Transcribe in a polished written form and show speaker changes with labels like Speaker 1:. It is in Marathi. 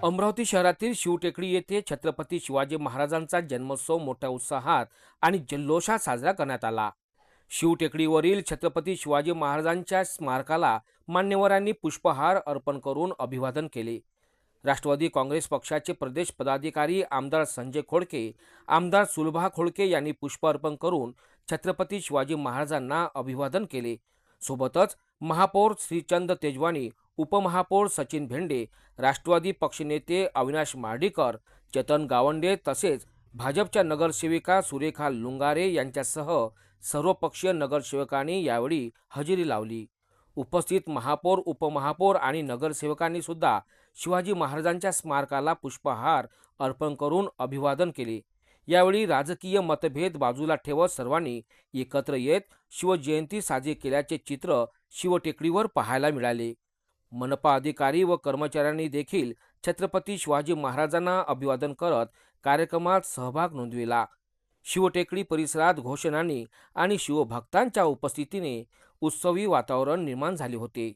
Speaker 1: अमरावती शहरातील शिवटेकडी येथे छत्रपती शिवाजी महाराजांचा जन्मोत्सव मोठ्या उत्साहात आणि जल्लोषात साजरा करण्यात आला। शिवटेकडीवरील छत्रपती शिवाजी महाराजांच्या स्मारकाला मान्यवरांनी पुष्पहार अर्पण करून अभिवादन केले। राष्ट्रवादी काँग्रेस पक्षाचे प्रदेश पदाधिकारी आमदार संजय खोडके, आमदार सुलभा खोडके यांनी पुष्प अर्पण करून छत्रपती शिवाजी महाराजांना अभिवादन केले। सोबतच महापौर श्रीचंद तेजवानी, उपमहापौर सचिन भेंडे, राष्ट्रवादी पक्षनेते अविनाश मार्डीकर, चेतन गावंडे तसेच भाजपच्या नगरसेविका सुरेखा लुंगारे यांच्यासह सर्वपक्षीय नगरसेवकांनी यावेळी हजेरी लावली। उपस्थित महापौर, उपमहापौर आणि नगरसेवकांनी सुद्धा शिवाजी महाराजांच्या स्मारकाला पुष्पहार अर्पण करून अभिवादन केले। यावेळी राजकीय मतभेद बाजूला ठेवत सर्वांनी एकत्र येत शिवजयंती साजरी केल्याचे चित्र शिवटेकडीवर पाहायला मिळाले। मनपा अधिकारी व कर्मचाऱ्यांनी देखील छत्रपती शिवाजी महाराजांना अभिवादन करत कार्यक्रमात सहभाग नोंदविला। शिवटेकडी परिसरात घोषणांनी आणि शिवभक्तांच्या उपस्थितीने उत्सवी वातावरण निर्माण झाले होते।